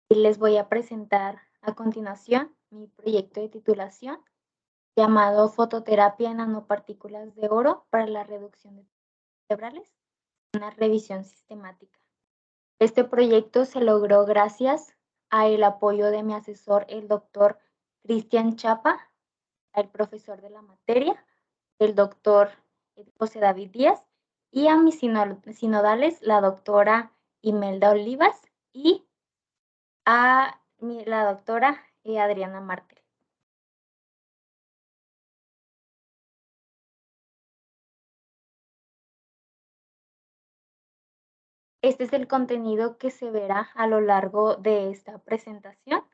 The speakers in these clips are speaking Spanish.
Y les voy a presentar a continuación mi proyecto de titulación llamado Fototerapia en nanopartículas de oro para la reducción de cerebrales, una revisión sistemática. Este proyecto se logró gracias al apoyo de mi asesor, el doctor Cristian Chapa, al profesor de la materia, el doctor José David Díaz, y a mis sinodales, la doctora Imelda Olivas y a la doctora Adriana Martel. Este es el contenido que se verá a lo largo de esta presentación,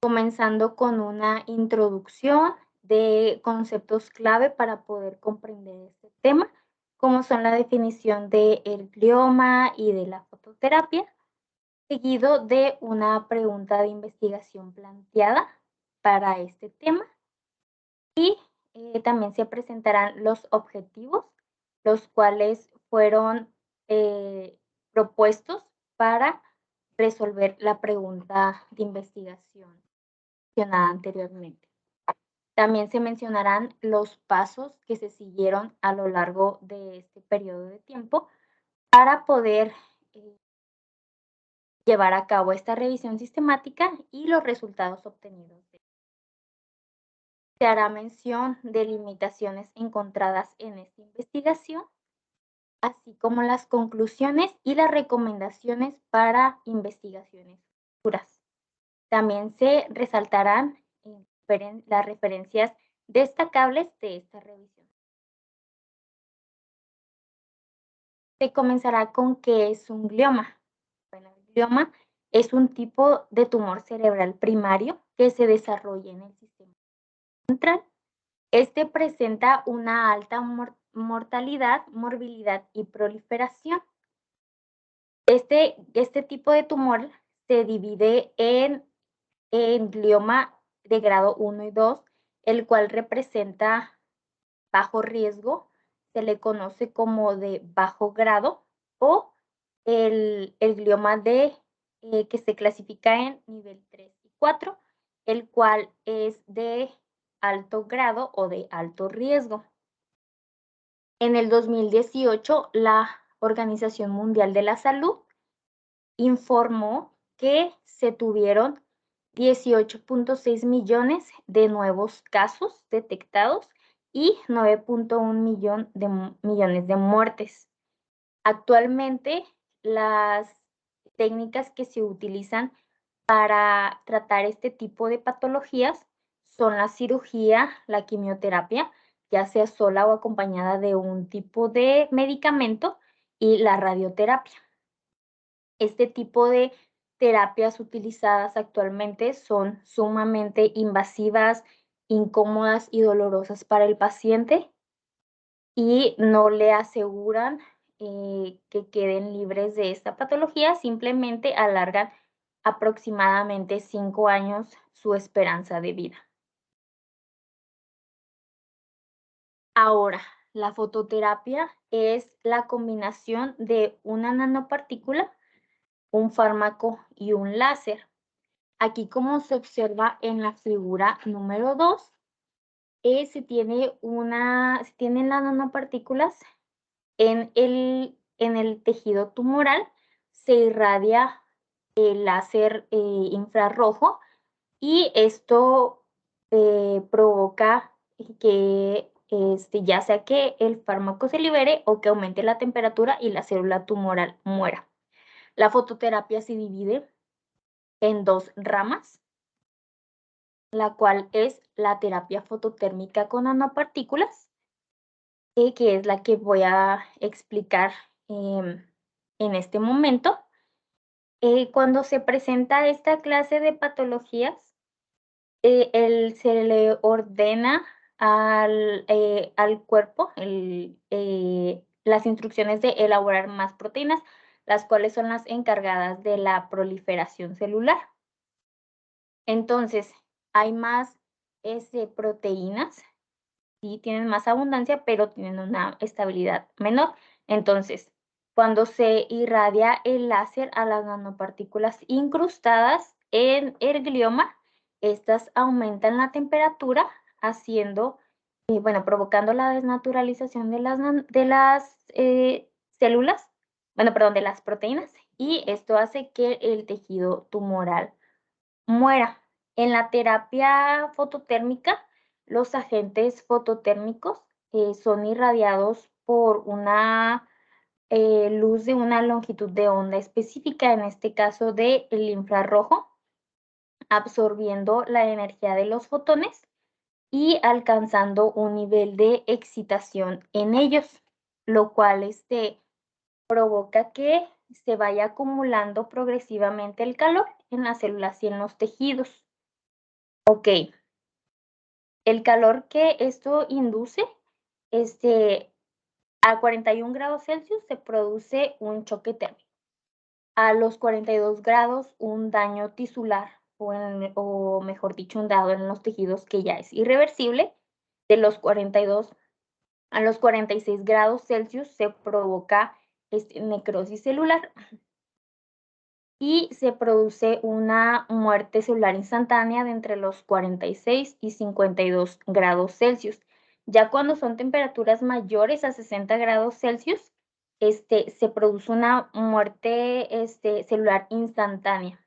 comenzando con una introducción de conceptos clave para poder comprender este tema, como son la definición del glioma y de la fototerapia, seguido de una pregunta de investigación planteada para este tema y también se presentarán los objetivos, los cuales fueron propuestos para resolver la pregunta de investigación mencionada anteriormente. También se mencionarán los pasos que se siguieron a lo largo de este periodo de tiempo para poder llevar a cabo esta revisión sistemática y los resultados obtenidos. Se hará mención de limitaciones encontradas en esta investigación, así como las conclusiones y las recomendaciones para investigaciones futuras. También se resaltarán las referencias destacables de esta revisión. Se comenzará con qué es un glioma. Bueno, el glioma es un tipo de tumor cerebral primario que se desarrolla en el sistema central. Este presenta una alta mortalidad, morbilidad y proliferación. Este tipo de tumor se divide en glioma de grado 1 y 2, el cual representa bajo riesgo, se le conoce como de bajo grado, o el glioma que se clasifica en nivel 3 y 4, el cual es de alto grado o de alto riesgo. En el 2018, la Organización Mundial de la Salud informó que se tuvieron 18.6 millones de nuevos casos detectados y 9.1 millones de muertes. Actualmente, las técnicas que se utilizan para tratar este tipo de patologías son la cirugía, la quimioterapia, ya sea sola o acompañada de un tipo de medicamento, y la radioterapia. Este tipo de terapias utilizadas actualmente son sumamente invasivas, incómodas y dolorosas para el paciente y no le aseguran que queden libres de esta patología, simplemente alargan aproximadamente 5 años su esperanza de vida. Ahora, la fototerapia es la combinación de una nanopartícula, un fármaco y un láser. Aquí, como se observa en la figura número 2, se tienen las nanopartículas en el tejido tumoral, se irradia el láser infrarrojo y esto provoca que ya sea que el fármaco se libere o que aumente la temperatura y la célula tumoral muera. La fototerapia se divide en 2 ramas, la cual es la terapia fototérmica con nanopartículas, que es la que voy a explicar en este momento. Cuando se presenta esta clase de patologías, se le ordena al cuerpo las instrucciones de elaborar más proteínas, las cuales son las encargadas de la proliferación celular. Entonces, hay más proteínas, sí tienen más abundancia, pero tienen una estabilidad menor. Entonces, cuando se irradia el láser a las nanopartículas incrustadas en el glioma, estas aumentan la temperatura, haciendo, provocando la desnaturalización de las células, de las proteínas, y esto hace que el tejido tumoral muera. En la terapia fototérmica, los agentes fototérmicos son irradiados por una luz de una longitud de onda específica, en este caso del infrarrojo, absorbiendo la energía de los fotones y alcanzando un nivel de excitación en ellos, lo cual provoca que se vaya acumulando progresivamente el calor en las células y en los tejidos. Ok, el calor que esto induce, a 41 grados Celsius se produce un choque térmico. A los 42 grados, un daño tisular, o mejor dicho, un daño en los tejidos que ya es irreversible. De los 42 a los 46 grados Celsius se provoca necrosis celular y se produce una muerte celular instantánea de entre los 46 y 52 grados Celsius. Ya cuando son temperaturas mayores a 60 grados Celsius, se produce una muerte celular instantánea.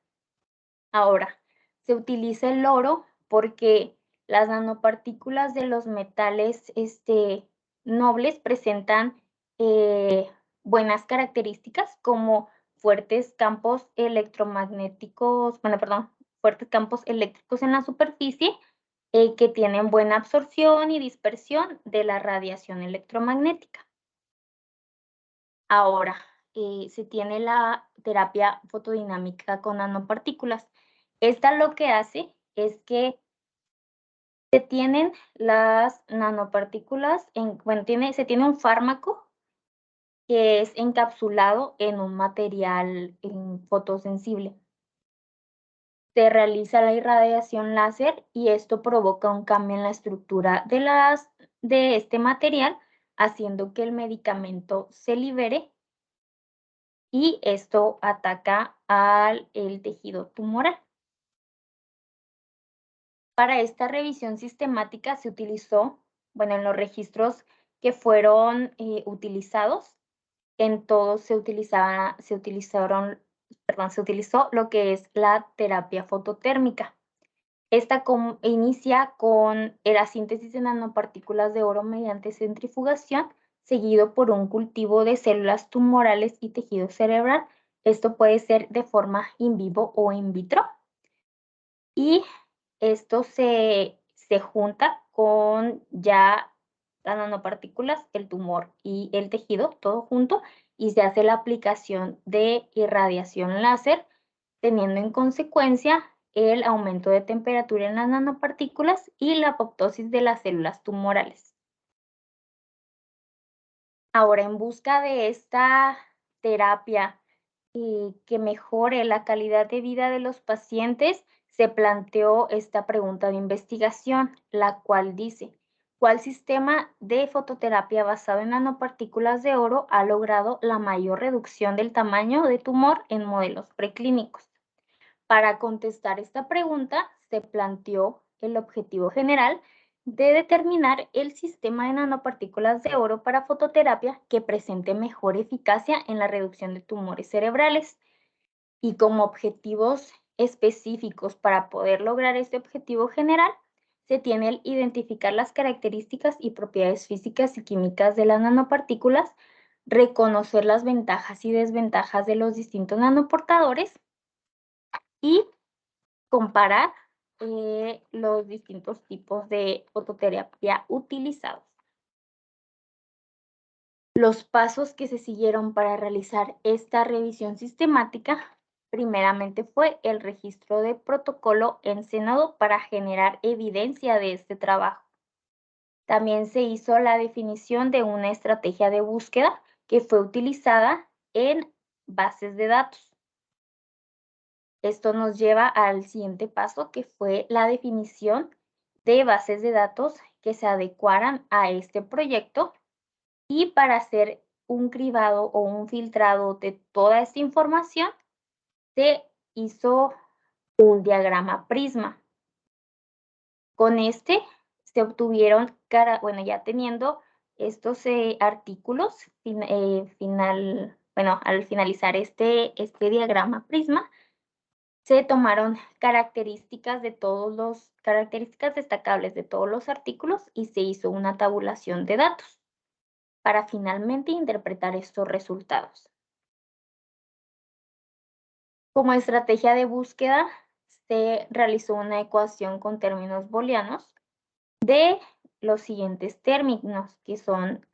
Ahora, se utiliza el oro porque las nanopartículas de los metales nobles presentan buenas características como fuertes campos electromagnéticos, fuertes campos eléctricos en la superficie que tienen buena absorción y dispersión de la radiación electromagnética. Ahora, se tiene la terapia fotodinámica con nanopartículas. Esta lo que hace es que se tienen las nanopartículas, se tiene un fármaco que es encapsulado en un material fotosensible. Se realiza la irradiación láser y esto provoca un cambio en la estructura de este material, haciendo que el medicamento se libere y esto ataca al tejido tumoral. Para esta revisión sistemática se utilizó, en los registros que fueron utilizados, en todos se utilizó lo que es la terapia fototérmica. Esta inicia con la síntesis de nanopartículas de oro mediante centrifugación, seguido por un cultivo de células tumorales y tejido cerebral. Esto puede ser de forma in vivo o in vitro. Y esto se junta con ya las nanopartículas, el tumor y el tejido, todo junto, y se hace la aplicación de irradiación láser, teniendo en consecuencia el aumento de temperatura en las nanopartículas y la apoptosis de las células tumorales. Ahora, en busca de esta terapia que mejore la calidad de vida de los pacientes, se planteó esta pregunta de investigación, la cual dice: ¿cuál sistema de fototerapia basado en nanopartículas de oro ha logrado la mayor reducción del tamaño de tumor en modelos preclínicos? Para contestar esta pregunta, se planteó el objetivo general de determinar el sistema de nanopartículas de oro para fototerapia que presente mejor eficacia en la reducción de tumores cerebrales. Y como objetivos específicos para poder lograr este objetivo general, se tiene el identificar las características y propiedades físicas y químicas de las nanopartículas, reconocer las ventajas y desventajas de los distintos nanoportadores y comparar los distintos tipos de fototerapia utilizados. Los pasos que se siguieron para realizar esta revisión sistemática, primeramente fue el registro de protocolo en Senado para generar evidencia de este trabajo. También se hizo la definición de una estrategia de búsqueda que fue utilizada en bases de datos. Esto nos lleva al siguiente paso, que fue la definición de bases de datos que se adecuaran a este proyecto, y para hacer un cribado o un filtrado de toda esta información, se hizo un diagrama prisma. Con este se obtuvieron, ya teniendo estos artículos, al finalizar este diagrama prisma, se tomaron características destacables de todos los artículos y se hizo una tabulación de datos para finalmente interpretar estos resultados. Como estrategia de búsqueda, se realizó una ecuación con términos booleanos de los siguientes términos, que son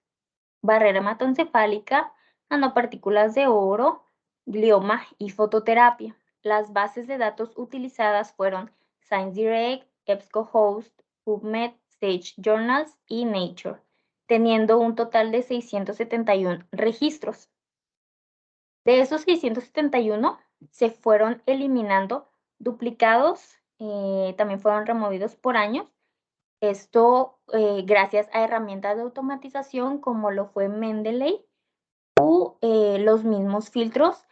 barrera hematoencefálica, nanopartículas de oro, glioma y fototerapia. Las bases de datos utilizadas fueron ScienceDirect, EBSCOhost, PubMed, Sage Journals y Nature, teniendo un total de 671 registros. De esos 671 se fueron eliminando duplicados, también fueron removidos por años. Esto gracias a herramientas de automatización como lo fue Mendeley u los mismos filtros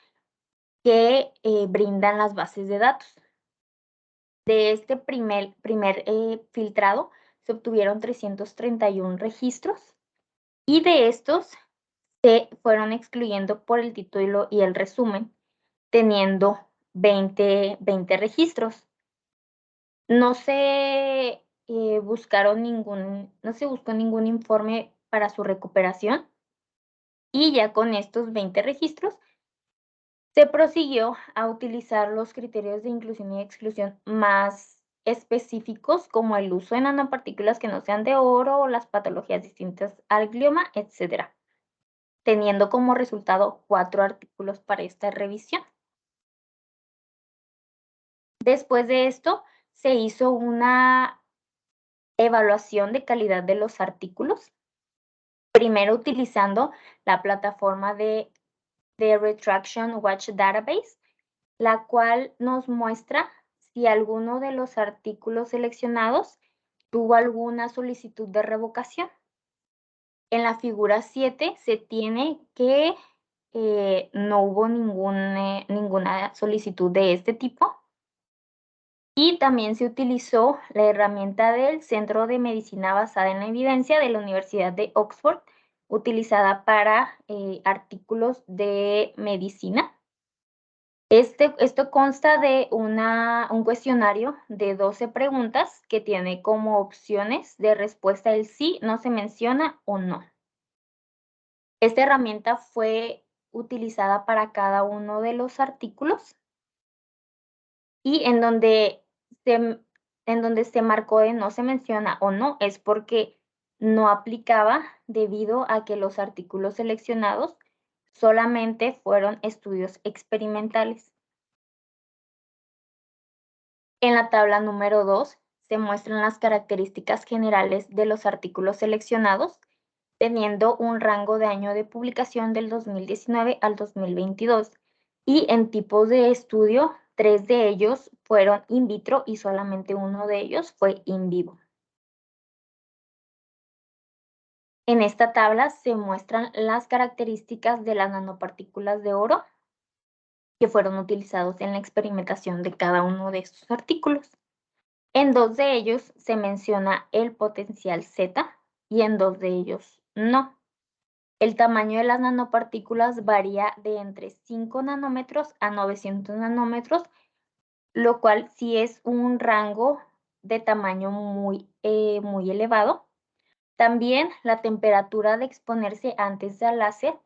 que brindan las bases de datos. De este primer filtrado se obtuvieron 331 registros y de estos se fueron excluyendo por el título y el resumen, teniendo 20 registros. No se buscó ningún informe para su recuperación y ya con estos 20 registros se prosiguió a utilizar los criterios de inclusión y exclusión más específicos, como el uso de nanopartículas que no sean de oro o las patologías distintas al glioma, etc., teniendo como resultado 4 artículos para esta revisión. Después de esto, se hizo una evaluación de calidad de los artículos, primero utilizando la plataforma de Retraction Watch Database, la cual nos muestra si alguno de los artículos seleccionados tuvo alguna solicitud de revocación. En la figura 7 se tiene que no hubo ninguna solicitud de este tipo. Y también se utilizó la herramienta del Centro de Medicina Basada en la Evidencia de la Universidad de Oxford, utilizada para artículos de medicina. Esto consta de un cuestionario de 12 preguntas que tiene como opciones de respuesta el sí, no se menciona o no. Esta herramienta fue utilizada para cada uno de los artículos y en donde se marcó de no se menciona o no es porque no aplicaba debido a que los artículos seleccionados solamente fueron estudios experimentales. En la tabla número 2 se muestran las características generales de los artículos seleccionados, teniendo un rango de año de publicación del 2019 al 2022. Y en tipos de estudio, 3 de ellos fueron in vitro y solamente uno de ellos fue in vivo. En esta tabla se muestran las características de las nanopartículas de oro que fueron utilizados en la experimentación de cada uno de estos artículos. En 2 de ellos se menciona el potencial Z y en 2 de ellos no. El tamaño de las nanopartículas varía de entre 5 nanómetros a 900 nanómetros, lo cual sí es un rango de tamaño muy elevado. También la temperatura de exponerse antes del láser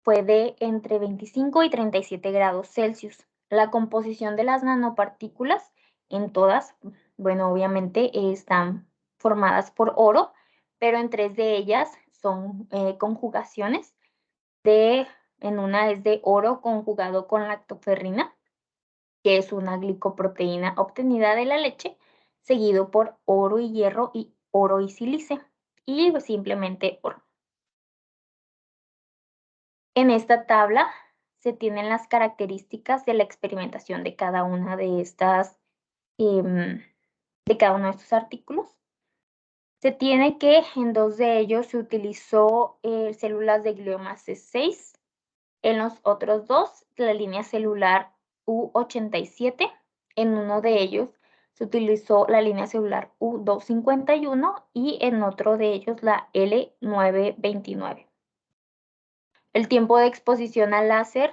fue de entre 25 y 37 grados Celsius. La composición de las nanopartículas en todas, bueno, obviamente están formadas por oro, pero en 3 de ellas son conjugaciones. En una es de oro conjugado con lactoferrina, que es una glicoproteína obtenida de la leche, seguido por oro y hierro y oro y sílice, y simplemente oro. En esta tabla se tienen las características de la experimentación de cada una de estas, de cada uno de estos artículos. Se tiene que en 2 de ellos se utilizó células de glioma C6, en los otros 2 la línea celular U87 En uno de ellos se utilizó la línea celular U251 y en otro de ellos la L929. El tiempo de exposición al láser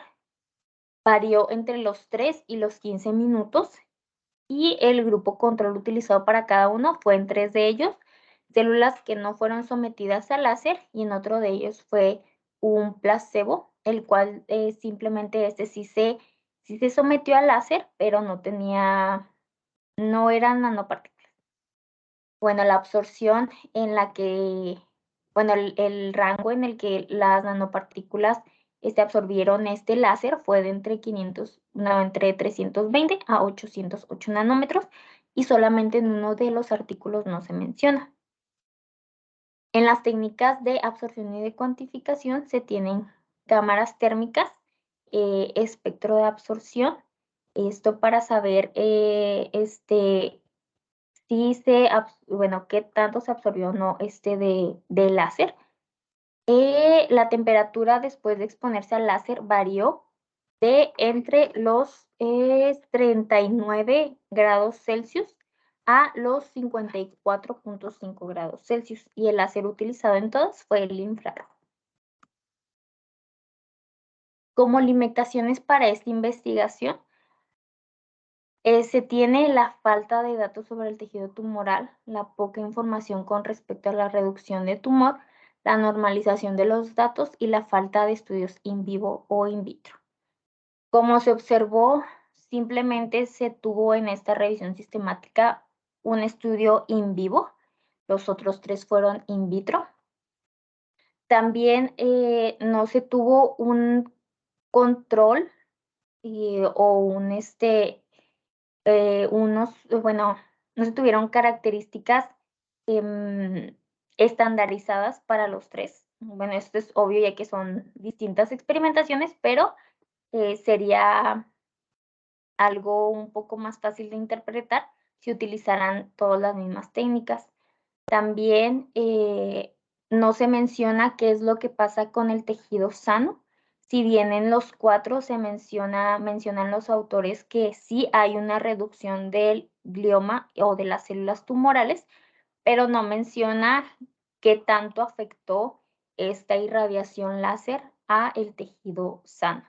varió entre los 3 y los 15 minutos y el grupo control utilizado para cada uno fue en 3 de ellos células que no fueron sometidas al láser y en otro de ellos fue un placebo, el cual simplemente sí se sometió al láser, pero no eran nanopartículas. Bueno, la absorción en la que, bueno, el rango en el que las nanopartículas absorbieron este láser fue de entre 320 a 808 nanómetros y solamente en uno de los artículos no se menciona. En las técnicas de absorción y de cuantificación se tienen cámaras térmicas, espectro de absorción, esto para saber qué tanto se absorbió o no de láser. La temperatura después de exponerse al láser varió de entre los 39 grados Celsius a los 54.5 grados Celsius y el láser utilizado en todas fue el infrarrojo. Como limitaciones para esta investigación, se tiene la falta de datos sobre el tejido tumoral, la poca información con respecto a la reducción de tumor, la normalización de los datos y la falta de estudios in vivo o in vitro. Como se observó, simplemente se tuvo en esta revisión sistemática un estudio in vivo, los otros 3 fueron in vitro. También no se tuvo un control o no se tuvieron características estandarizadas para los 3. Bueno, esto es obvio ya que son distintas experimentaciones, pero sería algo un poco más fácil de interpretar si utilizaran todas las mismas técnicas. También no se menciona qué es lo que pasa con el tejido sano. Si bien en los 4 se mencionan los autores que sí hay una reducción del glioma o de las células tumorales, pero no menciona qué tanto afectó esta irradiación láser a el tejido sano.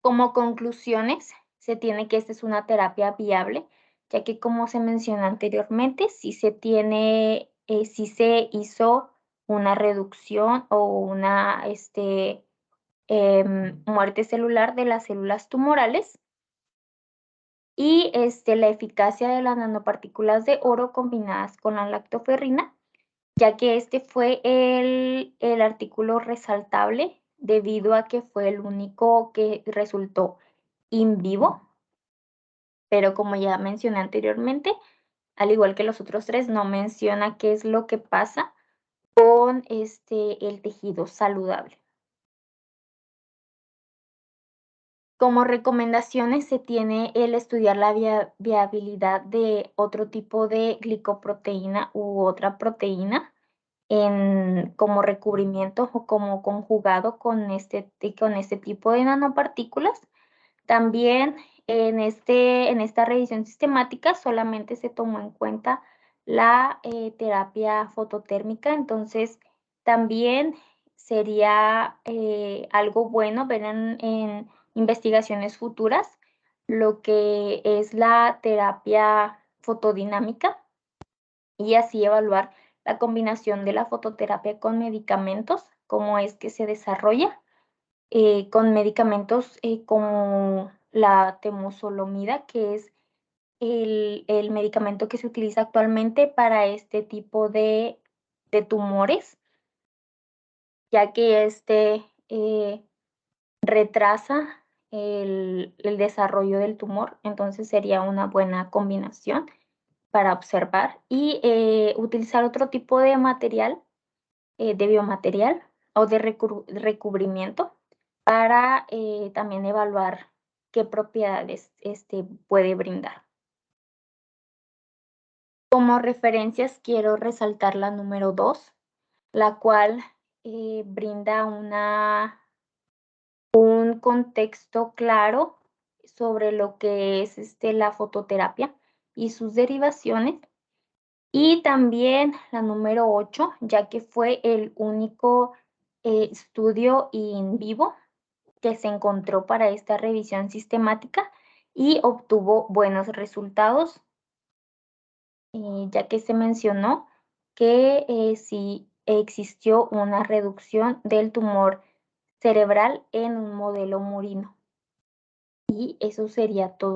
Como conclusiones, se tiene que esta es una terapia viable, ya que como se mencionó anteriormente, sí se hizo una reducción o una muerte celular de las células tumorales y la eficacia de las nanopartículas de oro combinadas con la lactoferrina, ya que este fue el artículo resaltable debido a que fue el único que resultó in vivo, pero como ya mencioné anteriormente, al igual que los otros 3, no menciona qué es lo que pasa con el tejido saludable. Como recomendaciones se tiene el estudiar la viabilidad de otro tipo de glicoproteína u otra proteína como recubrimiento o como conjugado con este tipo de nanopartículas. También en esta revisión sistemática solamente se tomó en cuenta la terapia fototérmica, entonces también sería algo bueno ver en investigaciones futuras lo que es la terapia fotodinámica y así evaluar la combinación de la fototerapia con medicamentos, cómo es que se desarrolla con medicamentos como la temozolomida, que es el medicamento que se utiliza actualmente para este tipo de tumores, ya que retrasa el desarrollo del tumor, entonces sería una buena combinación para observar y utilizar otro tipo de material, de biomaterial o de recubrimiento para también evaluar qué propiedades puede brindar. Como referencias quiero resaltar la número 2, la cual brinda un contexto claro sobre lo que es la fototerapia y sus derivaciones. Y también la número 8, ya que fue el único estudio in vivo que se encontró para esta revisión sistemática y obtuvo buenos resultados, ya que se mencionó que sí existió una reducción del tumor cerebral en un modelo murino. Y eso sería todo.